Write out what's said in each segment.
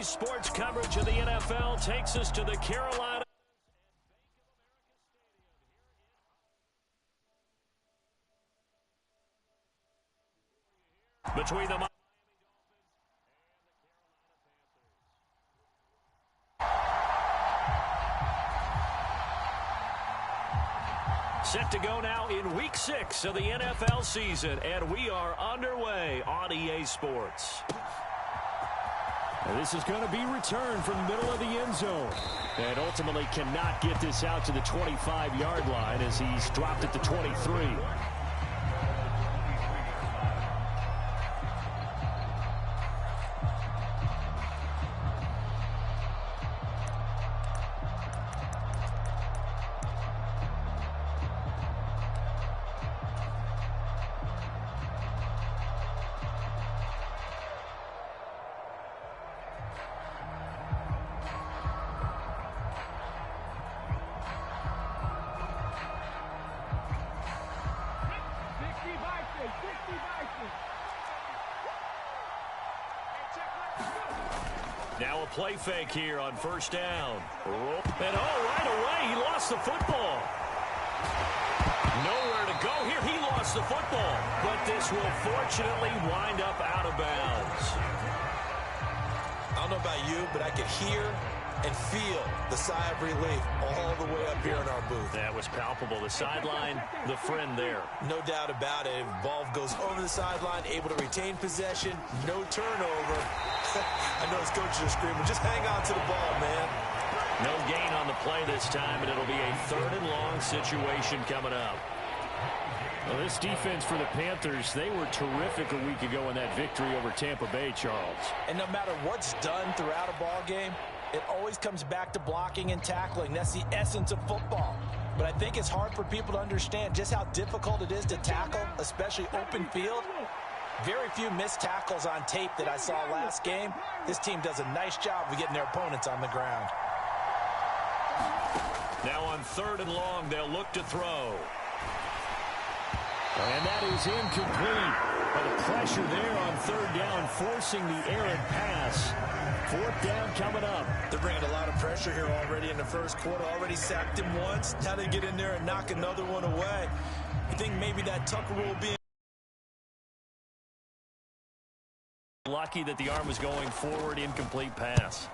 EA Sports coverage of the NFL takes us to the Carolina. Between the set to go now in Week 6 of the NFL season, and we are underway on EA Sports. And this is going to be returned from the middle of the end zone. And ultimately cannot get this out to the 25-yard line as he's dropped at the 23. Now a play fake here on first down. And right away, he lost the football. Nowhere to go here. He lost the football. But this will fortunately wind up out of bounds. I don't know about you, but I could hear and feel the sigh of relief all the way up here in our booth. That was palpable. The sideline, the friend there. No doubt about it. If the ball goes over the sideline, able to retain possession, no turnover. I know his coaches are screaming, just hang on to the ball, man. No gain on the play this time, and it'll be a 3rd and long situation coming up. Well, this defense for the Panthers, they were terrific a week ago in that victory over Tampa Bay, Charles. And no matter what's done throughout a ball game, it always comes back to blocking and tackling. That's the essence of football. But I think it's hard for people to understand just how difficult it is to tackle, especially open field. Very few missed tackles on tape that I saw last game. This team does a nice job of getting their opponents on the ground. Now on 3rd and long, they'll look to throw. And that is incomplete. But the pressure there on 3rd down, forcing the errant pass. 4th down coming up. They're bringing a lot of pressure here already in the first quarter. Already sacked him once. Now they get in there and knock another one away. I think maybe that Tucker will be lucky that the arm was going forward. Incomplete pass.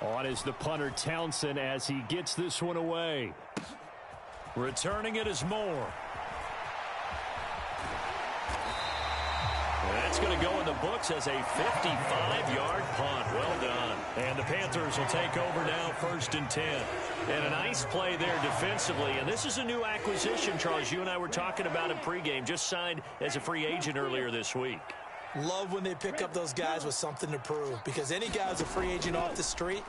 On is the punter Townsend as he gets this one away. Returning it is Moore. That's going to go in the books as a 55-yard punt. Well done. And the Panthers will take over now, 1st and 10. And a nice play there defensively. And this is a new acquisition, Charles. You and I were talking about it pregame. Just signed as a free agent earlier this week. Love when they pick up those guys with something to prove, because any guy's a free agent off the street,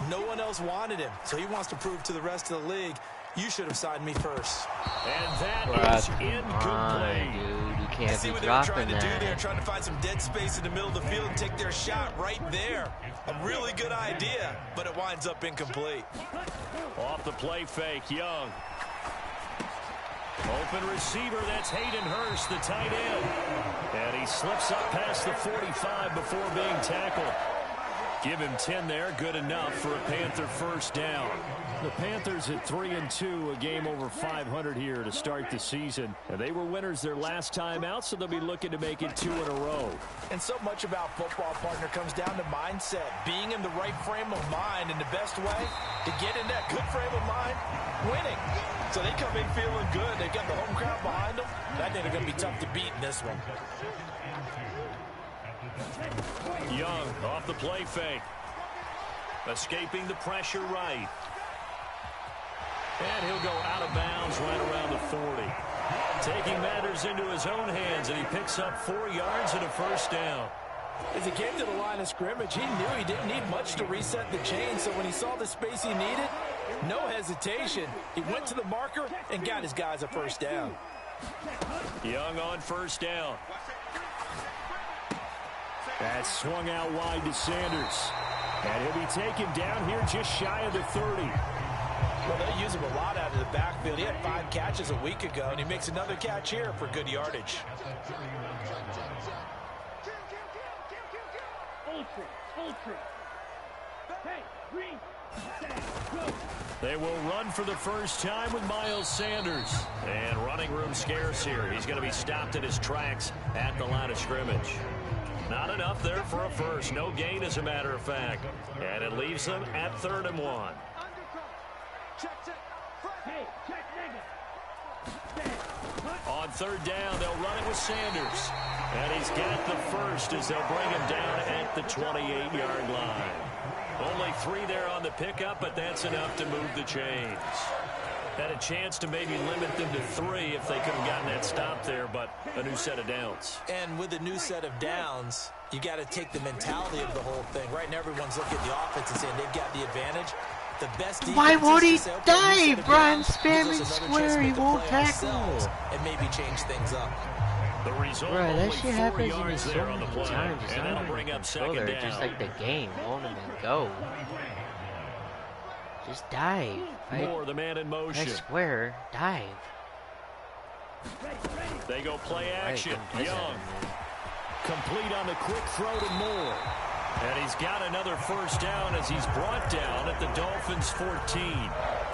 no one else wanted him. So he wants to prove to the rest of the league, you should have signed me first. And that is incomplete. Dude, you can't I see what they were trying to do there, trying to find some dead space in the middle of the field and take their shot right there. A really good idea, but it winds up incomplete. Off the play fake, Young. Open receiver, that's Hayden Hurst, the tight end. And he slips up past the 45 before being tackled. Give him 10 there, good enough for a Panther 1st down. The Panthers at 3-2, a game over 500 here to start the season. And they were winners their last time out, so they'll be looking to make it 2 in a row. And so much about football, partner, comes down to mindset. Being in the right frame of mind, and the best way to get in that good frame of mind, winning. So they come in feeling good. They've got the home crowd behind them. I think they're going to be tough to beat in this one. Young off the play fake. Escaping the pressure right. And he'll go out of bounds right around the 40. Taking matters into his own hands, and he picks up 4 yards and a 1st down. As he came to the line of scrimmage, he knew he didn't need much to reset the chain, so when he saw the space he needed, no hesitation. He went to the marker and got his guys a 1st down. Young on 1st down. That's swung out wide to Sanders. And he'll be taken down here just shy of the 30. Well, they use him a lot out of the backfield. He had 5 catches a week ago, and he makes another catch here for good yardage. They will run for the first time with Miles Sanders. And running room scarce here. He's going to be stopped in his tracks at the line of scrimmage. Not enough there for a first. No gain, as a matter of fact. And it leaves them at 3rd and 1. On 3rd down, they'll run it with Sanders. And he's got the first as they'll bring him down at the 28-yard line. Only 3 there on the pickup, but that's enough to move the chains. Had a chance to maybe limit them to 3 if they could have gotten that stop there, but a new set of downs. And with a new set of downs, you got to take the mentality of the whole thing. Right now, everyone's looking at the offense and saying they've got the advantage. The best defense. Why won't he dive? Brian spamming square, he won't tackle. And maybe change things up. The result, Bro, that only shit 4 happens yards so there on the many play. times. It's And not that'll even bring a up 2nd controller, down. just like the game. Won't even go. Just dive. Moore, the man in motion. Press square, dive. They go play action. Right, Young. Complete on the quick throw to Moore. And he's got another first down as he's brought down at the Dolphins' 14.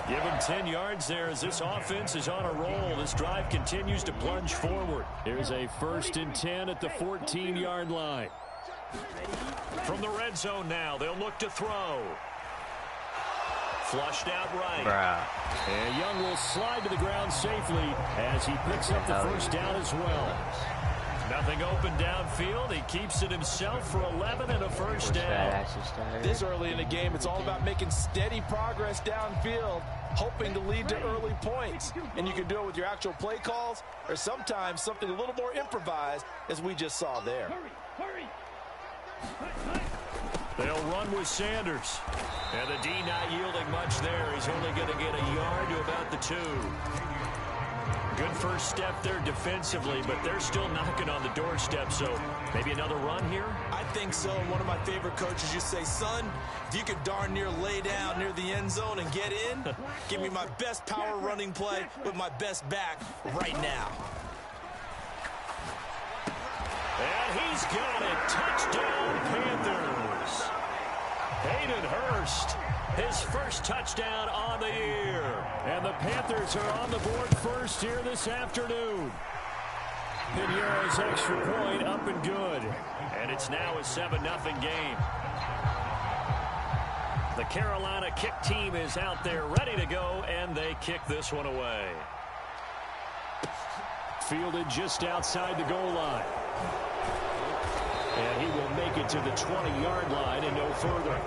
Give him 10 yards there as this offense is on a roll. This drive continues to plunge forward. Here's a 1st and 10 at the 14-yard line. From the red zone now, they'll look to throw. Flushed out right. Bruh. And Young will slide to the ground safely as he picks up the first down as well. Nothing open downfield. He keeps it himself for 11 and a first down. This early in the game, it's all about making steady progress downfield, hoping to lead to early points. And you can do it with your actual play calls or sometimes something a little more improvised, as we just saw there. They'll run with Sanders. And the D not yielding much there. He's only going to get a yard to about the 2. Good first step there defensively, but they're still knocking on the doorstep, so maybe another run here? I think so. And one of my favorite coaches used to say, son, if you could darn near lay down near the end zone and get in, give me my best power running play with my best back right now. And he's got it. Touchdown, Panthers. Hayden Hurst, his first touchdown on the year. And the Panthers are on the board first here this afternoon. Pinheiro's extra point up and good. And it's now a 7-0 game. The Carolina kick team is out there ready to go, and they kick this one away. Fielded just outside the goal line. And he will make it to the 20-yard line and no further.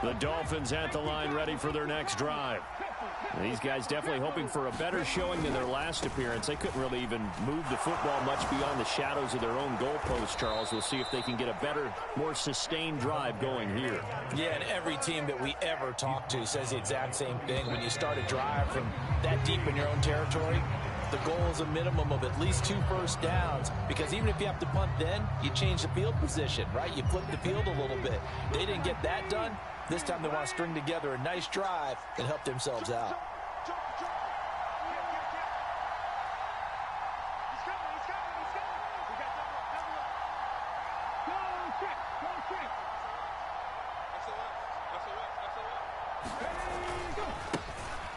The Dolphins at the line ready for their next drive. These guys definitely hoping for a better showing than their last appearance. They couldn't really even move the football much beyond the shadows of their own goalpost, Charles. We'll see if they can get a better, more sustained drive going here. Yeah, and every team that we ever talk to says the exact same thing. When you start a drive from that deep in your own territory, the goal is a minimum of at least 2 first downs, because even if you have to punt then, you change the field position, right? You flip the field a little bit. They didn't get that done. This time they want to string together a nice drive and help themselves out.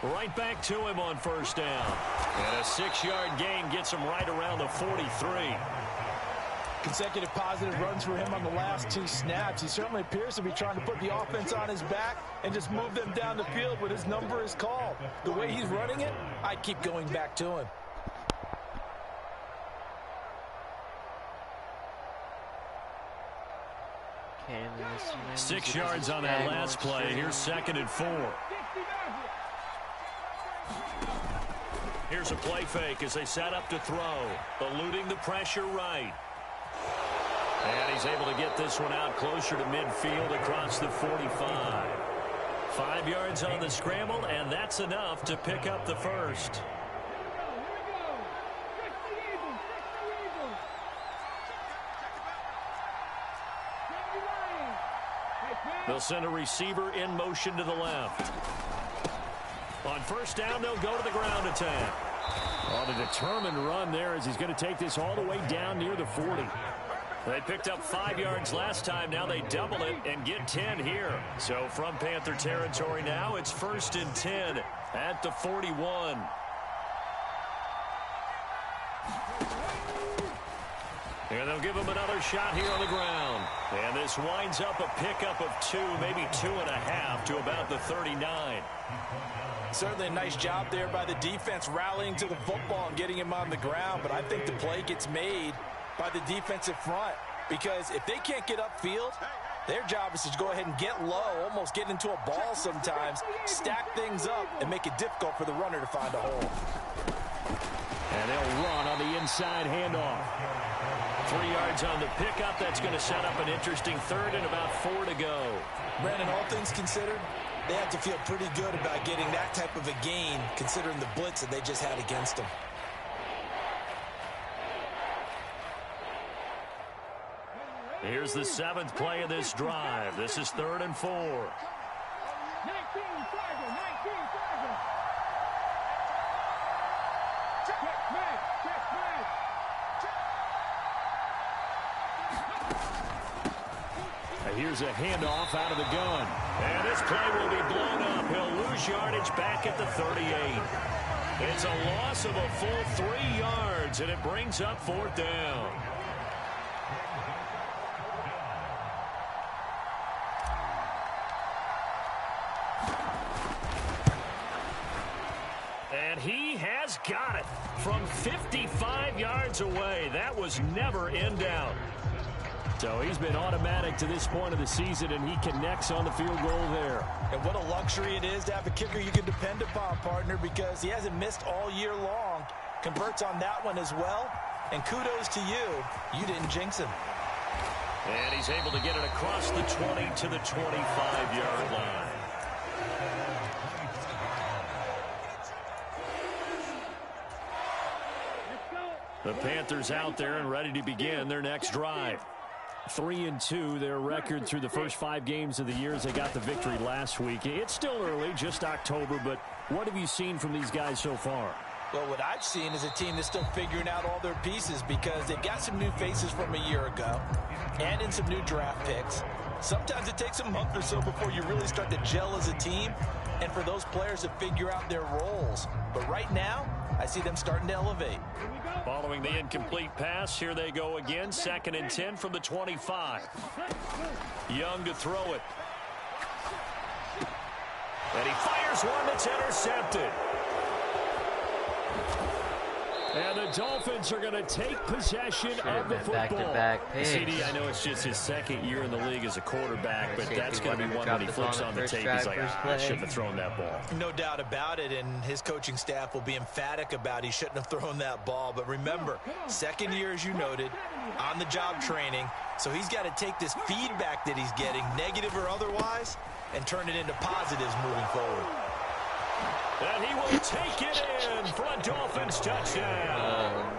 Right back to him on first down. And a 6-yard gain gets him right around the 43. Consecutive positive runs for him on the last 2 snaps. He certainly appears to be trying to put the offense on his back and just move them down the field when his number is called. The way he's running it, I'd keep going back to him. Okay, 6 yards on that last play. Here's 2nd and 4. Here's a play fake as they set up to throw. Eluding the pressure right. And he's able to get this one out closer to midfield across the 45. 5 yards on the scramble, and that's enough to pick up the first. They'll send a receiver in motion to the left. On first down, they'll go to the ground attack. On a determined run there as he's going to take this all the way down near the 40. They picked up 5 yards last time. Now they double it and get 10 here. So from Panther territory now, it's 1st and 10 at the 41. And they'll give him another shot here on the ground. And this winds up a pickup of 2, maybe 2.5 to about the 39. Certainly a nice job there by the defense rallying to the football and getting him on the ground. But I think the play gets made by the defensive front, because if they can't get upfield, their job is to go ahead and get low, almost get into a ball sometimes, stack things up, and make it difficult for the runner to find a hole. And they'll run on the inside handoff. 3 yards on the pickup. That's going to set up an interesting 3rd and about 4 to go. Brandon, all things considered, they have to feel pretty good about getting that type of a gain, considering the blitz that they just had against them. Here's the 7th play of this drive. This is 3rd and 4. Here's a handoff out of the gun. And this play will be blown up. He'll lose yardage back at the 38. It's a loss of a full 3 yards, and it brings up 4th down. And he has got it from 55 yards away. That was never in doubt. So he's been automatic to this point of the season, and he connects on the field goal there. And what a luxury it is to have a kicker you can depend upon, partner, because he hasn't missed all year long. Converts on that one as well. And kudos to you. You didn't jinx him. And he's able to get it across the 20 to the 25-yard line. The Panthers out there and ready to begin their next drive. 3-2, their record through the first 5 games of the year as they got the victory last week. It's still early, just October, but what have you seen from these guys so far? Well, what I've seen is a team that's still figuring out all their pieces, because they've got some new faces from a year ago and in some new draft picks. Sometimes it takes a month or so before you really start to gel as a team and for those players to figure out their roles. But right now, I see them starting to elevate. Following the incomplete pass, here they go again. 2nd and 10 from the 25. Young to throw it. And he fires one that's intercepted. And the Dolphins are going to take possession of the football. Back-to-back picks. CD, I know it's just his 2nd year in the league as a quarterback, but that's going to be one when he flips on the tape. He's like, I shouldn't have thrown that ball. No doubt about it, and his coaching staff will be emphatic about he shouldn't have thrown that ball. But remember, 2nd year, as you noted, on-the-job training, so he's got to take this feedback that he's getting, negative or otherwise, and turn it into positives moving forward. And he will take it in for a Dolphins touchdown.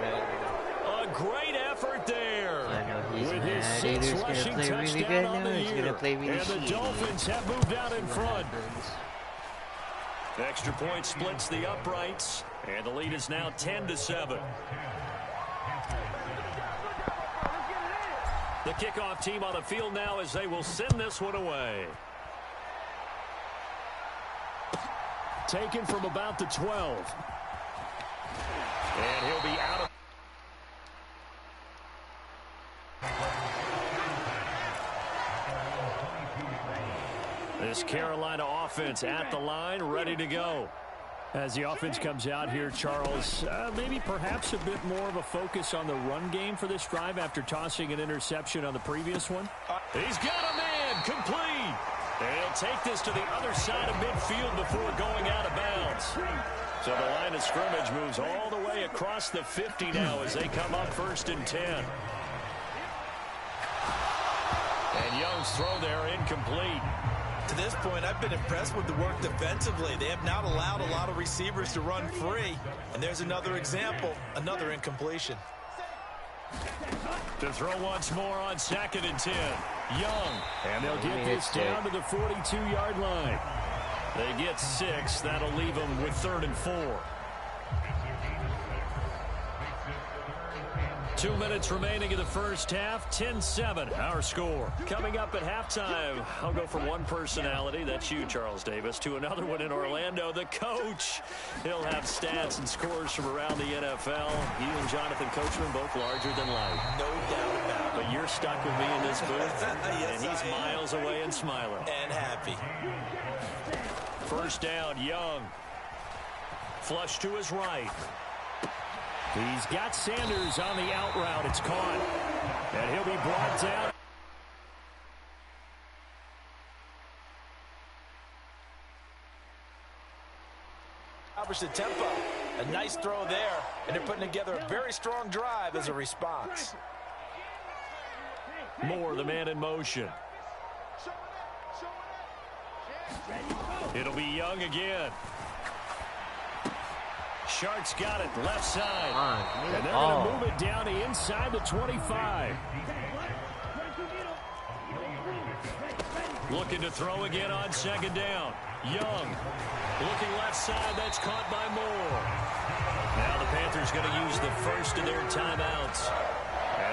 A great effort there. I know he's with his mad. 6th Either's rushing gonna play really touchdown good on now, the he's year. gonna play really And the shitty. Dolphins have moved out in front. Extra point splits the uprights, and the lead is now 10-7. The kickoff team on the field now as they will send this one away. Taken from about the 12. And he'll be out of... This Carolina offense at the line, ready to go. As the offense comes out here, Charles, maybe perhaps a bit more of a focus on the run game for this drive after tossing an interception on the previous one. He's got a man, complete. And he'll take this to the other side of midfield before going out of bounds. So the line of scrimmage moves all the way across the 50 now as they come up 1st and 10. And Young's throw there incomplete. To this point, I've been impressed with the work defensively. They have not allowed a lot of receivers to run free. And there's another example, another incompletion. To throw once more on 2nd and 10. Young. And they'll get this down to the 42-yard line. They get 6. That'll leave them with 3rd and 4. 2 minutes remaining in the first half. 10-7, our score. Coming up at halftime, I'll go from one personality, that's you, Charles Davis, to another one in Orlando, the coach. He'll have stats and scores from around the NFL. You and Jonathan Coachman both larger than life. No doubt about it. But you're stuck with me in this booth, Yes, and he's miles away and smiling. And happy. First down, Young. Flush to his right. He's got Sanders on the out route. It's caught. And he'll be brought down. Average the tempo. A nice throw there. And they're putting together a very strong drive as a response. Moore, the man in motion. It'll be Young again. Shark's got it, left side. And they're going to move it down to inside the 25. Looking to throw again on second down. Young looking left side. That's caught by Moore. Now the Panthers going to use the first of their timeouts,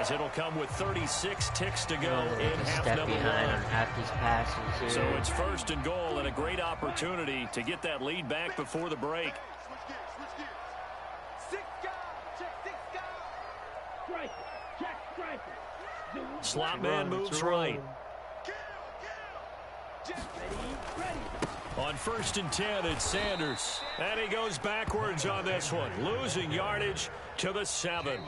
as it'll come with 36 ticks to go in half number one. On half these passes here. So it's first and goal, and a great opportunity to get that lead back before the break. Slot man moves right. On 1st and 10, it's Sanders. And he goes backwards on this one, losing yardage to the 7.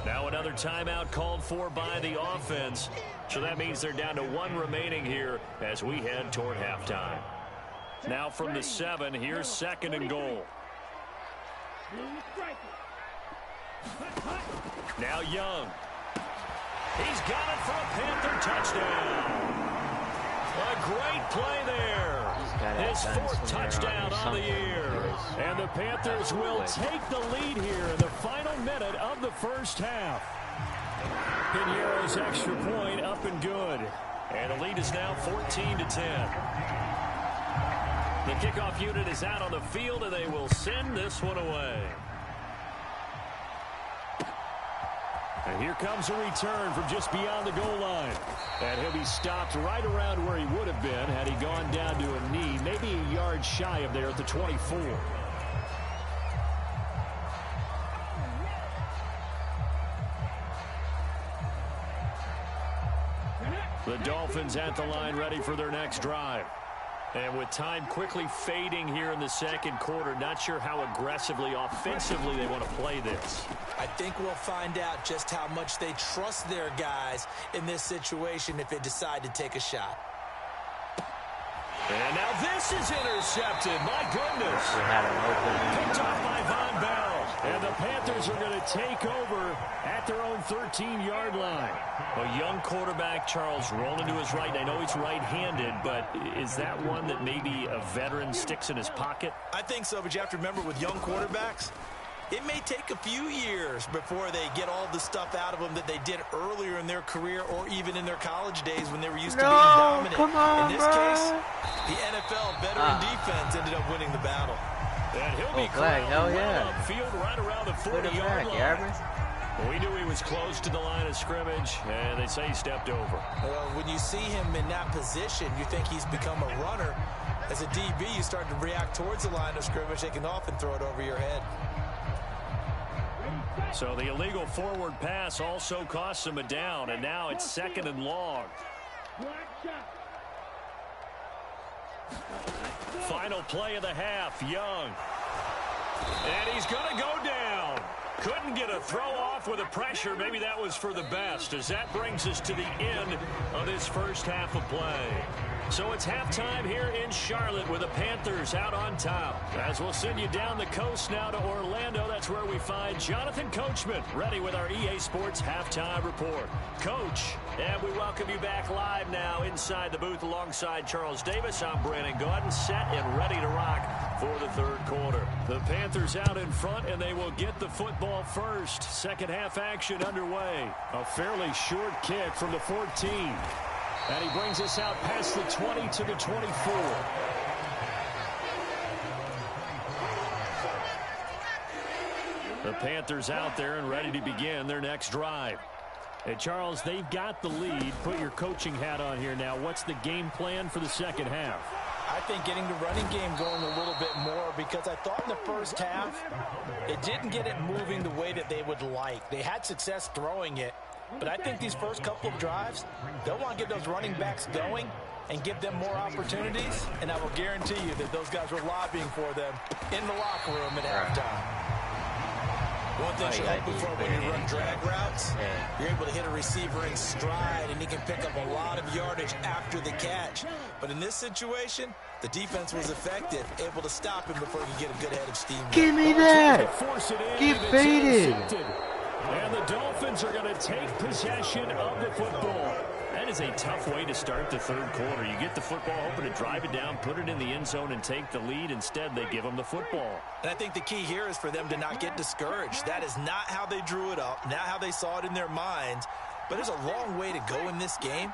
Now another timeout called for by the offense. So that means they're down to 1 remaining here as we head toward halftime. Now from the 7, here's 2nd and goal. Now Young. He's got it for a Panther touchdown. A great play there. His 4th touchdown on the year. And the Panthers will take the lead here in the final minute of the first half. Piñeiro's extra point up and good. And the lead is now 14-10. The kickoff unit is out on the field, and they will send this one away. And here comes a return from just beyond the goal line. And he'll be stopped right around where he would have been had he gone down to a knee, maybe a yard shy of there at the 24. The Dolphins at the line ready for their next drive. And with time quickly fading here in the second quarter, not sure how aggressively, offensively they want to play this. I think we'll find out just how much they trust their guys in this situation if they decide to take a shot. And now this is intercepted. My goodness. Picked off by Von Bell. And the Panthers are going to take over at their own 13-yard line. A young quarterback, Charles, rolling to his right. I know he's right-handed, but is that one that maybe a veteran sticks in his pocket? I think so, but you have to remember with young quarterbacks, it may take a few years before they get all the stuff out of them that they did earlier in their career or even in their college days when they were used to being dominant. Come on, in this case, the NFL veteran defense ended up winning the battle. And he'll be hell yeah. upfield right around the 40-yard line. We knew he was close to the line of scrimmage, and they say he stepped over. When you see him in that position, you think he's become a runner. As a DB, you start to react towards the line of scrimmage. They can often throw it over your head. So the illegal forward pass also costs him a down, and now it's 2nd and long. Final play of the half, Young. And he's going to go down. Couldn't get a throw off with the pressure. Maybe that was for the best, as that brings us to the end of this first half of play. So it's halftime here in Charlotte with the Panthers out on top. As we'll send you down the coast now to Orlando, that's where we find Jonathan Coachman ready with our EA Sports Halftime Report. Coach, and we welcome you back live now inside the booth alongside Charles Davis. I'm Brandon Gaudin, set and ready to rock for the third quarter. The Panthers out in front, and they will get the football first. Second half action underway. A fairly short kick from the 14. And he brings us out past the 20 to the 24. The Panthers out there and ready to begin their next drive. Hey, Charles, they've got the lead. Put your coaching hat on here now. What's the game plan for the second half? I think getting the running game going a little bit more, because I thought in the first half it didn't get it moving the way that they would like. They had success throwing it, but I think these first couple of drives, they'll want to get those running backs going and give them more opportunities, and I will guarantee you that those guys were lobbying for them in the locker room at halftime. One thing you're hoping for when you run drag routes, you're able to hit a receiver in stride, and he can pick up a lot of yardage after the catch. But in this situation, the defense was effective, able to stop him before he could get a good head of steam. Give me that! Get faded! And the Dolphins are going to take possession of the football. That is a tough way to start the third quarter. You get the football, hoping to drive it down, put it in the end zone, and take the lead. Instead, they give them the football. And I think the key here is for them to not get discouraged. That is not how they drew it up, not how they saw it in their minds. But there's a long way to go in this game.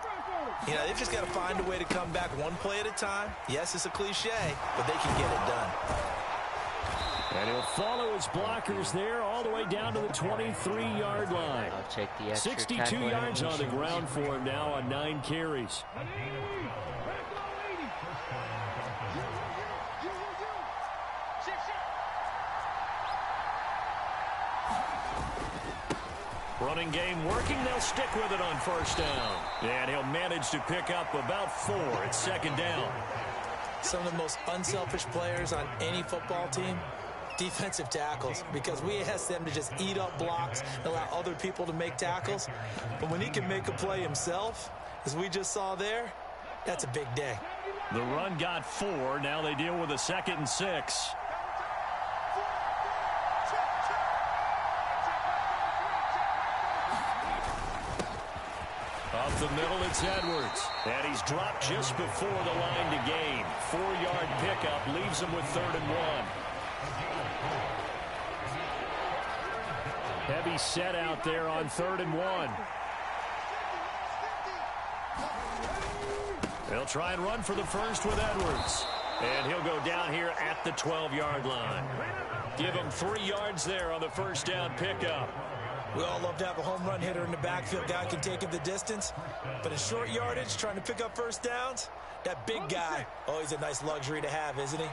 You know, they've just got to find a way to come back one play at a time. Yes, it's a cliche, but they can get it done. And he'll follow his blockers there all the way down to the 23-yard line. I'll take the extra 62 yards on the ground for him now on 9 carries. Running game working. They'll stick with it on first down. And he'll manage to pick up about 4. It's second down. Some of the most unselfish players on any football team, defensive tackles, because we ask them to just eat up blocks and allow other people to make tackles. But when he can make a play himself, as we just saw there, that's a big day. The run got 4. Now they deal with a 2nd and 6. Up the middle, it's Edwards. And he's dropped just before the line to gain. 4-yard pickup leaves him with 3rd and 1. Heavy set out there on 3rd and 1. They'll try and run for the first with Edwards. And he'll go down here at the 12-yard line. Give him 3 yards there on the first down pickup. We all love to have a home run hitter in the backfield. Guy can take it the distance. But in short yardage, trying to pick up first downs, that big guy, oh, he's a nice luxury to have, isn't he?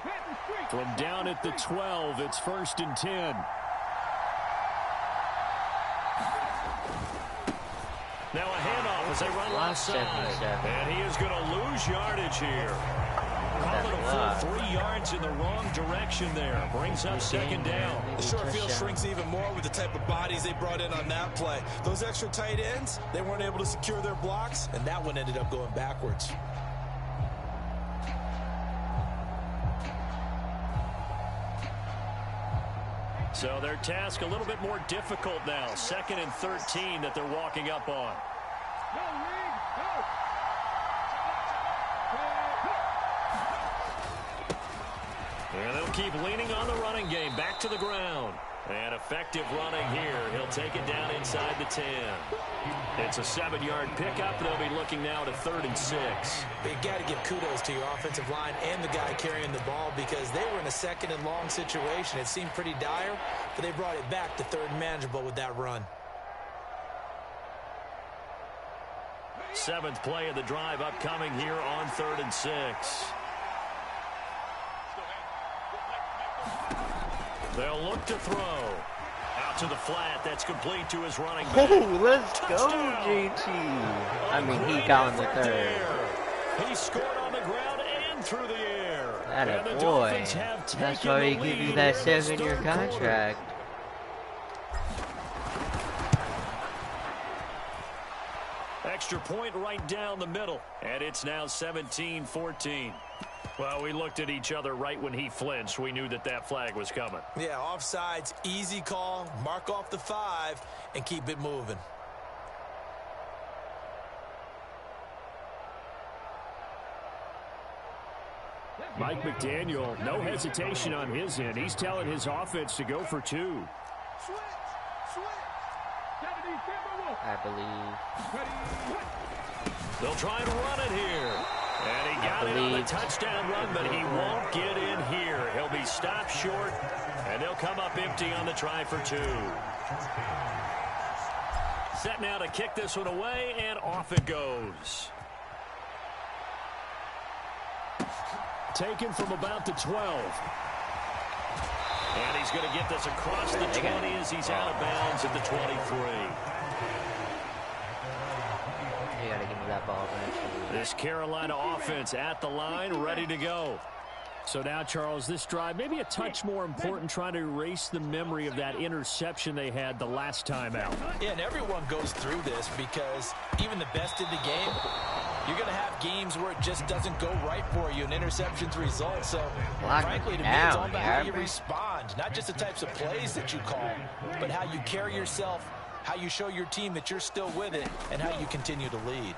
From down at the 12, it's 1st and 10. Now a handoff as they run left side. And he is going to lose yardage here. Call it a full 3 yards in the wrong direction there. Brings up second down. The short field shrinks even more with the type of bodies they brought in on that play. Those extra tight ends, they weren't able to secure their blocks, and that one ended up going backwards. So their task a little bit more difficult now. 2nd and 13 that they're walking up on. And they'll keep leaning on the running game. Back to the ground. And effective running here. He'll take it down inside the 10. It's a 7-yard pickup. They'll be looking now to 3rd and 6. But you got to give kudos to your offensive line and the guy carrying the ball, because they were in a 2nd and long situation. It seemed pretty dire, but they brought it back to 3rd and manageable with that run. 7th play of the drive upcoming here on 3rd and 6. They'll look to throw. Out to the flat. That's complete to his running back. Oh, let's go, Touchdown. JT. I mean, he got on the 3rd. He scored on the ground and through the air. That a boy. That's why he gives you that 7-year contract. Extra point right down the middle. And it's now 17-14. Well, we looked at each other right when he flinched. We knew that that flag was coming. Yeah, offsides, easy call. Mark off the 5 and keep it moving. Mike McDaniel, no hesitation on his end. He's telling his offense to go for 2. I believe. They'll try and run it here. And he got it on the touchdown run, but he won't get in here. He'll be stopped short, and they'll come up empty on the try for 2. Set now to kick this one away, and off it goes. Taken from about the 12. And he's going to get this across the 20 as he's out of bounds at the 23. You got to give me that ball eventually. This Carolina offense at the line, ready to go. So now, Charles, this drive maybe a touch more important, trying to erase the memory of that interception they had the last time out. Yeah, and everyone goes through this because even the best in the game, you're going to have games where it just doesn't go right for you, and interceptions result. So, frankly, to me, it's all about how you respond, not just the types of plays that you call, but how you carry yourself, how you show your team that you're still with it, and how you continue to lead.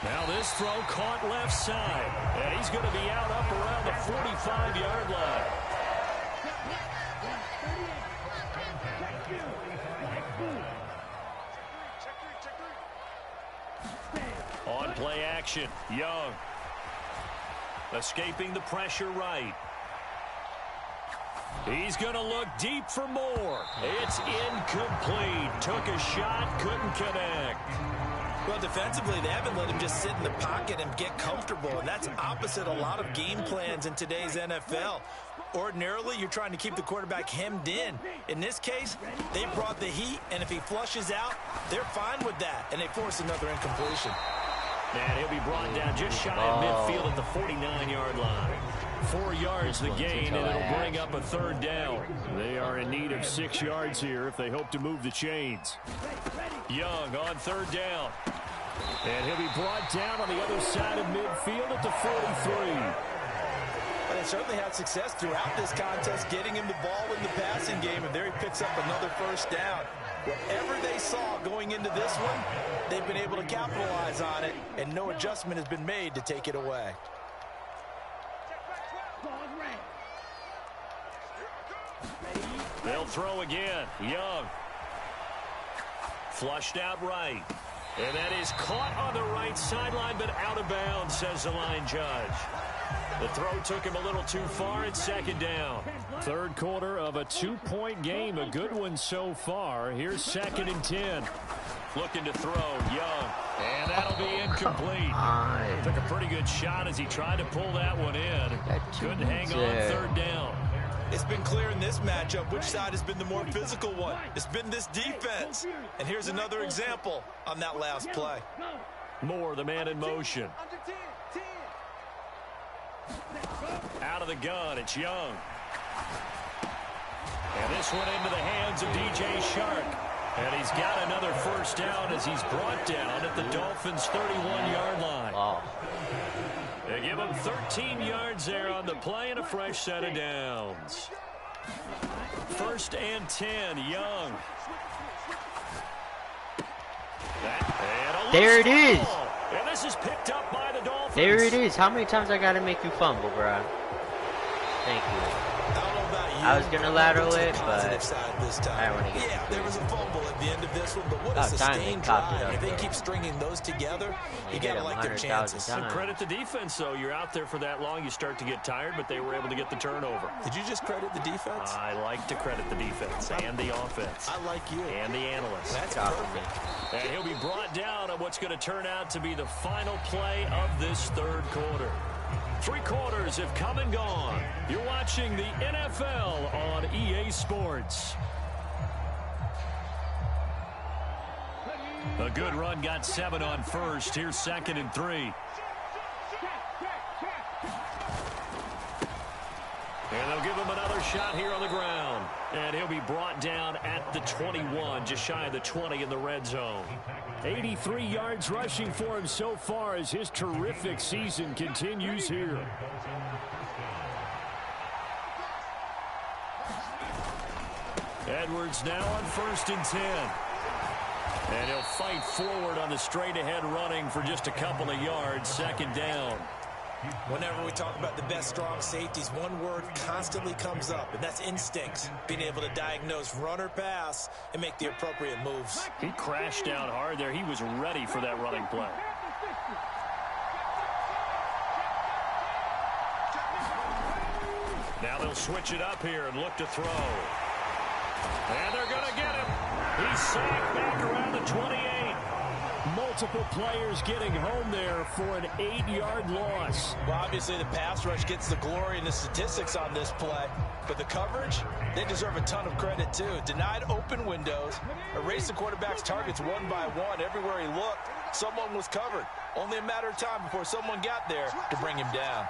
Now this throw caught left side, and he's going to be out up around the 45-yard line. On play action, Young. Escaping the pressure right. He's going to look deep for more. It's incomplete. Took a shot, couldn't connect. Well, defensively, they haven't let him just sit in the pocket and get comfortable, and that's opposite a lot of game plans in today's NFL. Ordinarily, you're trying to keep the quarterback hemmed in. In this case, they brought the heat, and if he flushes out, they're fine with that, and they force another incompletion. And he'll be brought down just shy of midfield at the 49-yard line. 4 yards the gain, and it'll bring up a 3rd down. They are in need of 6 yards here if they hope to move the chains. Young on 3rd down. And he'll be brought down on the other side of midfield at the 43. But they certainly had success throughout this contest, getting him the ball in the passing game, and there he picks up another 1st down. Whatever they saw going into this one, they've been able to capitalize on it, and no adjustment has been made to take it away. They'll throw again. Young. Flushed out right. And that is caught on the right sideline, but out of bounds, says the line judge. The throw took him a little too far. It's 2nd down. 3rd quarter of a 2-point game. A good one so far. Here's 2nd and 10. Looking to throw. Young. And that'll be incomplete. Took a pretty good shot as he tried to pull that one in. Couldn't hang on 3rd down. It's been clear in this matchup which side has been the more physical one. It's been this defense. And here's another example on that last play. Moore, the man in motion. Out of the gun, it's Young. And this one into the hands of DJ Shark. And he's got another 1st down as he's brought down at the Dolphins' 31-yard line. They give him 13 yards there on the play and a fresh set of downs. 1st and 10, Young. There it is. And this is picked up by the Dolphins. There it is. How many times I got to make you fumble, bro? Thank you. I was going to lateral it, but I don't want to get there was a fumble at the end of this one, but what a sustained drive. If they keep stringing those together, you got to like their chances. And credit the defense, though. You're out there for that long, you start to get tired, but they were able to get the turnover. Did you just credit the defense? I like to credit the defense and the offense. I like you. And the analysts. That's perfect. And he'll be brought down on what's going to turn out to be the final play of this 3rd quarter. 3 quarters have come and gone. You're watching the NFL on EA Sports. A good run got 7 on 1st. Here's 2nd and 3. And they'll give him another shot here on the ground. And he'll be brought down at the 21, just shy of the 20 in the red zone. 83 yards rushing for him so far as his terrific season continues here. Edwards now on 1st and 10. And he'll fight forward on the straight-ahead running for just a couple of yards. 2nd down. Whenever we talk about the best strong safeties, one word constantly comes up, and that's instincts. Being able to diagnose run or pass and make the appropriate moves. He crashed down hard there. He was ready for that running play. Now they'll switch it up here and look to throw. And they're going to get him. He's sacked back around the 28. Multiple players getting home there for an 8-yard loss. Well, obviously the pass rush gets the glory and the statistics on this play. But the coverage, they deserve a ton of credit too. Denied open windows, erased the quarterback's targets one by one. Everywhere he looked, someone was covered. Only a matter of time before someone got there to bring him down.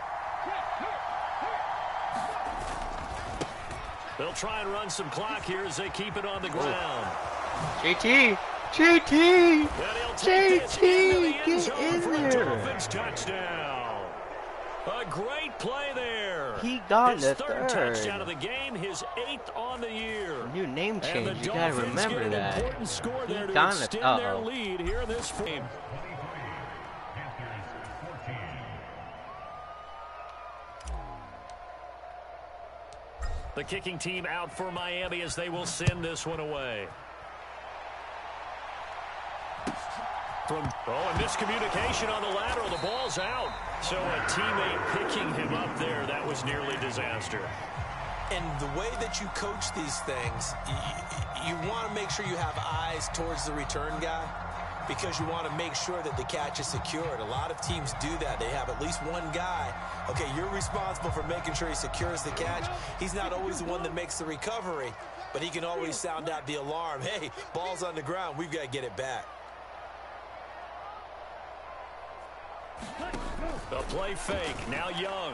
They'll try and run some clock here as they keep it on the ground. JT! JT! JT! Get in there! Dolphins touchdown. A great play there. He got his the third touchdown of the game, his 8th on the year. New name change. You gotta remember that. Important score there he to extend their lead here in this game. The kicking team out for Miami as they will send this one away. And miscommunication on the lateral. The ball's out. So a teammate picking him up there, that was nearly disaster. And the way that you coach these things, you want to make sure you have eyes towards the return guy because you want to make sure that the catch is secured. A lot of teams do that. They have at least one guy. Okay, you're responsible for making sure he secures the catch. He's not always the one that makes the recovery, but he can always sound out the alarm. Hey, ball's on the ground. We've got to get it back. The play fake. Now Young.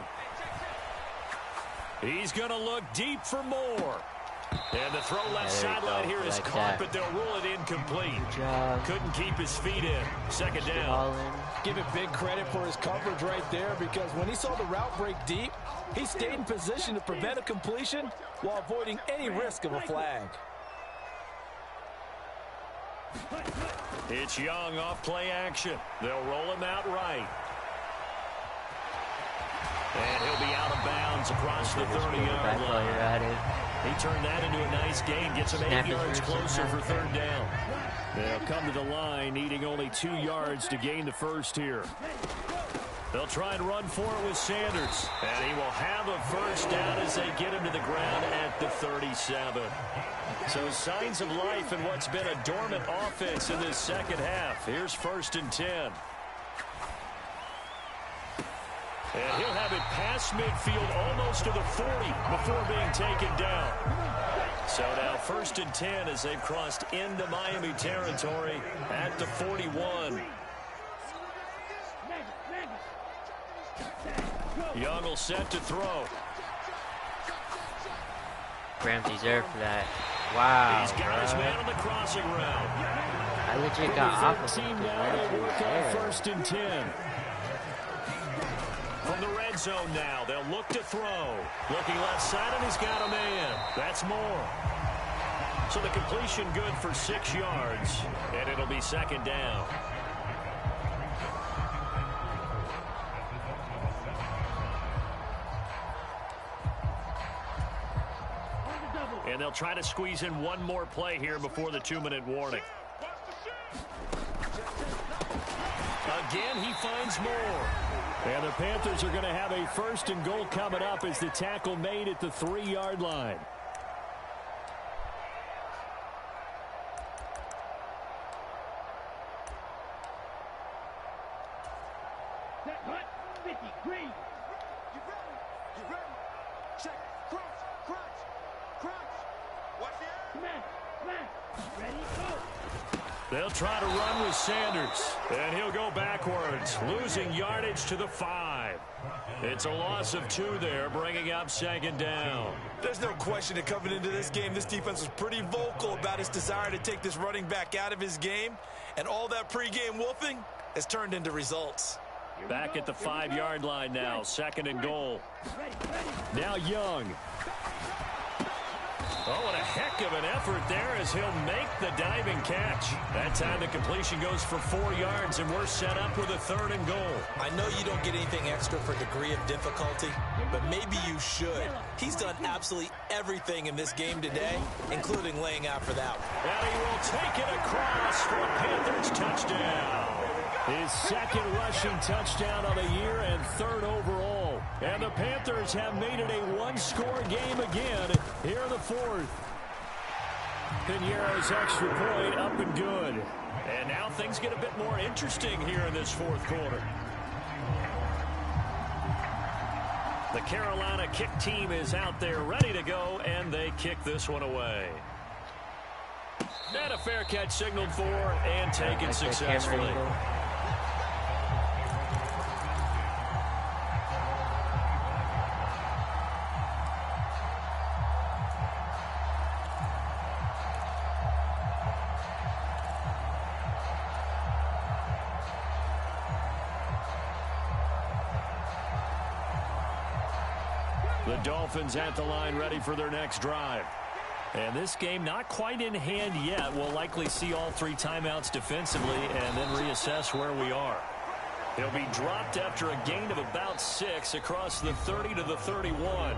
He's going to look deep for more. And the throw left sideline here is caught, but they'll rule it incomplete. Couldn't keep his feet in. Second down. Give it big credit for his coverage right there because when he saw the route break deep, he stayed in position to prevent a completion while avoiding any risk of a flag. It's Young off play action. They'll roll him out right. And he'll be out of bounds across the 30-yard line. He turned that into a nice gain. Gets him 8 yards closer for third down. They'll come to the line, needing only 2 yards to gain the first here. They'll try and run for it with Sanders. And he will have a first down as they get him to the ground at the 37. So signs of life in what's been a dormant offense in this second half. Here's 1st and 10. And he'll have it past midfield almost to the 40 before being taken down. So now 1st and 10 as they've crossed into Miami territory at the 41. Young will set to throw. Ramsey's there for that. Wow. He's got his man on the crossing route. I legit got opposite. Team now will work on 1st and 10. From the red zone now, they'll look to throw. Looking left side, and he's got a man. That's more. So the completion good for 6 yards, and it'll be second down. And they'll try to squeeze in one more play here before the 2-minute warning. Again, he finds more. And the Panthers are going to have a 1st and goal coming up as the tackle made at the 3-yard line. They'll try to run with Sanders, and he'll go backwards, losing yardage to the 5. It's a loss of 2 there, bringing up 2nd down. There's no question that coming into this game, this defense was pretty vocal about its desire to take this running back out of his game, and all that pregame wolfing has turned into results. Back at the 5-yard line now, 2nd and goal. Now Young. Oh, and a heck of an effort there as he'll make the diving catch. That time the completion goes for 4 yards, and we're set up with a 3rd and goal. I know you don't get anything extra for degree of difficulty, but maybe you should. He's done absolutely everything in this game today, including laying out for that one. And he will take it across for a Panthers touchdown. His 2nd rushing touchdown of the year and 3rd overall. And the Panthers have made it a 1-score game again here in the 4th. Piñeiro's extra point up and good. And now things get a bit more interesting here in this 4th quarter. The Carolina kick team is out there ready to go, and they kick this one away. And a fair catch signaled for and taken successfully. The Dolphins at the line ready for their next drive. And this game not quite in hand yet. We'll likely see all 3 timeouts defensively and then reassess where we are. He'll be dropped after a gain of about 6 across the 30 to the 31.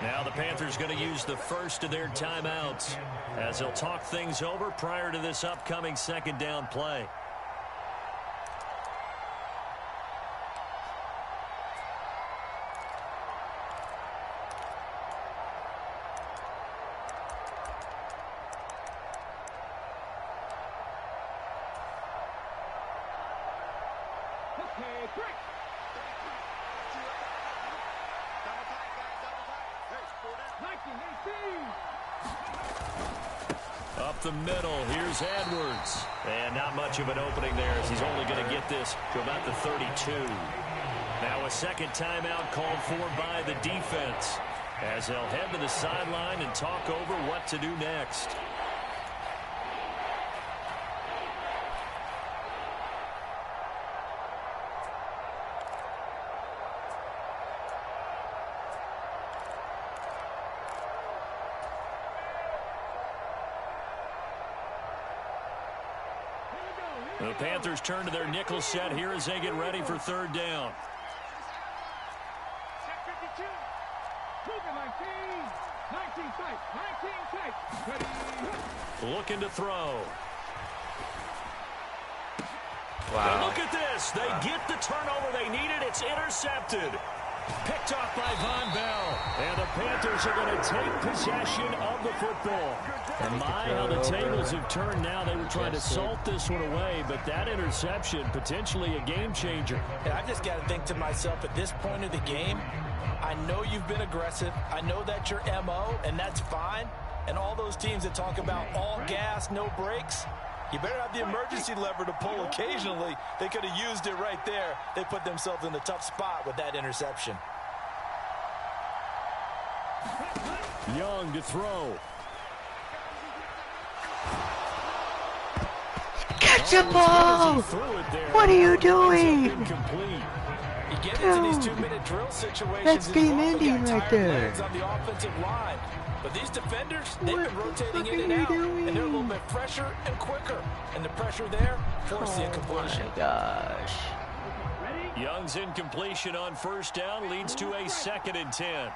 Now the Panthers going to use the first of their timeouts as they'll talk things over prior to this upcoming 2nd down play. Up the middle, here's Edwards. And not much of an opening there as he's only going to get this to about the 32. Now a 2nd timeout called for by the defense as they'll head to the sideline and talk over what to do next. The Panthers turn to their nickel set here as they get ready for 3rd down. Looking to throw. Wow. And look at this. They get the turnover they needed. It's intercepted. Picked off by Von Bell. And the Panthers are going to take possession of the football. And my, how the tables have turned now. They were trying to salt this one away, but that interception, potentially a game changer. And I've just got to think to myself, at this point of the game, I know you've been aggressive. I know that's your MO, and that's fine. And all those teams that talk about all gas, no brakes, you better have the emergency lever to pull occasionally. They could have used it right there. They put themselves in a tough spot with that interception. Young to throw. Catch the ball! What are you doing? You get into these 2-minute drill situations. That's game ending right there. On the offensive line. But these defenders, they've been rotating in and out, and they're a little bit fresher and quicker. And the pressure there forced the incompletion. Oh my gosh. Young's incompletion on 1st down leads to a 2nd and 10.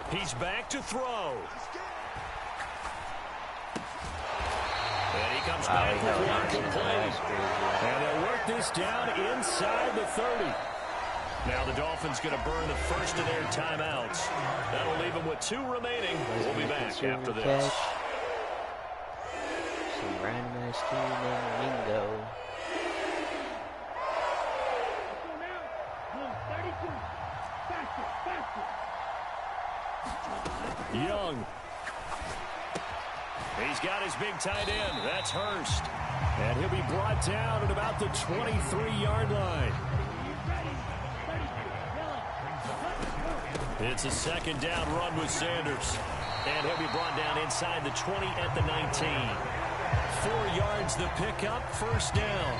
He's back to throw. And he comes back with one complete. And they'll work this down inside the 30. Now the Dolphins going to burn the first of their timeouts. That'll leave them with 2 remaining. We'll be back after this. Some randomized team named Mingo. Young. He's got his big tight end. That's Hurst. And he'll be brought down at about the 23-yard line. It's a 2nd down run with Sanders. And he'll be brought down inside the 20 at the 19. 4 yards the pickup, 1st down.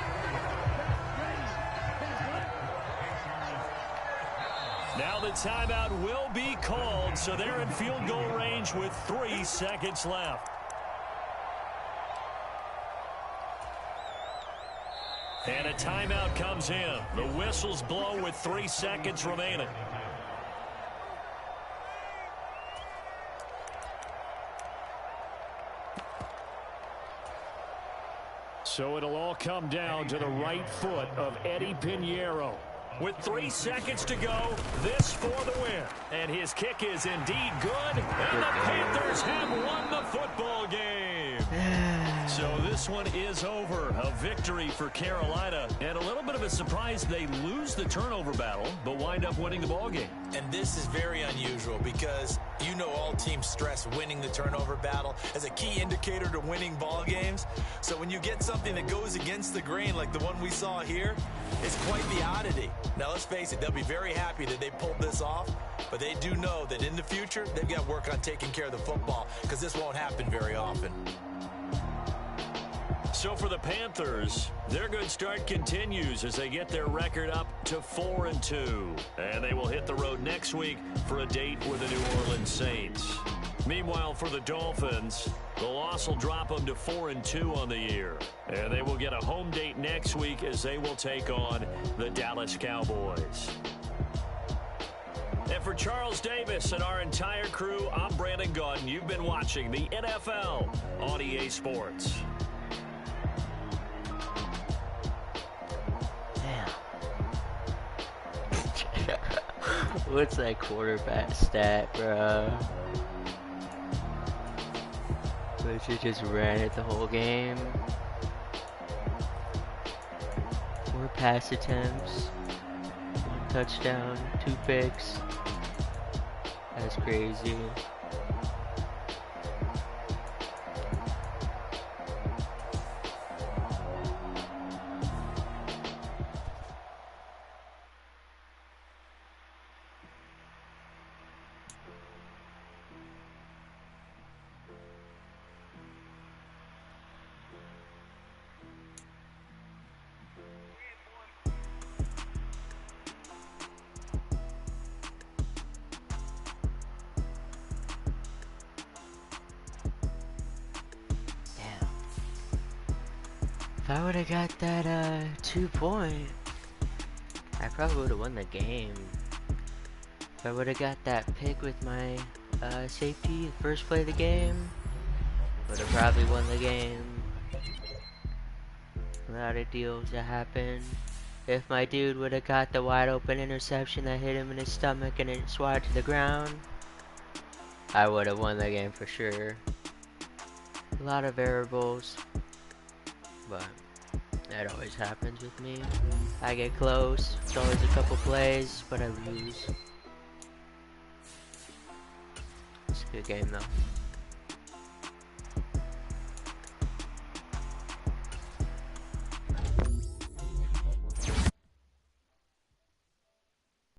Now the timeout will be called, so they're in field goal range with 3 seconds left. And a timeout comes in. The whistles blow with 3 seconds remaining. So it'll all come down to the right foot of Eddie Pinheiro. With 3 seconds to go, this for the win. And his kick is indeed good. And the Panthers have won the football game. So this one is over. A victory for Carolina. And a little bit of a surprise, they lose the turnover battle, but wind up winning the ball game. And this is very unusual because you know all teams stress winning the turnover battle as a key indicator to winning ball games. So when you get something that goes against the grain like the one we saw here, it's quite the oddity. Now let's face it, they'll be very happy that they pulled this off, but they do know that in the future they've got to work on taking care of the football because this won't happen very often. So for the Panthers, their good start continues as they get their record up to 4-2. And they will hit the road next week for a date with the New Orleans Saints. Meanwhile, for the Dolphins, the loss will drop them to 4-2 on the year. And they will get a home date next week as they will take on the Dallas Cowboys. And for Charles Davis and our entire crew, I'm Brandon Gaudin. You've been watching the NFL on EA Sports. What's that quarterback stat, bro? But you just ran it the whole game. 4 pass attempts, 1 touchdown, 2 picks. That's crazy. If I would have got that 2-point, I probably would have won the game. If I would have got that pick with my safety, the first play of the game, would have probably won the game. A lot of deals that happened. If my dude would have got the wide open interception that hit him in his stomach and it swatted to the ground, I would have won the game for sure. A lot of variables. But that always happens with me. I get close. It's always a couple plays, but I lose. It's a good game though.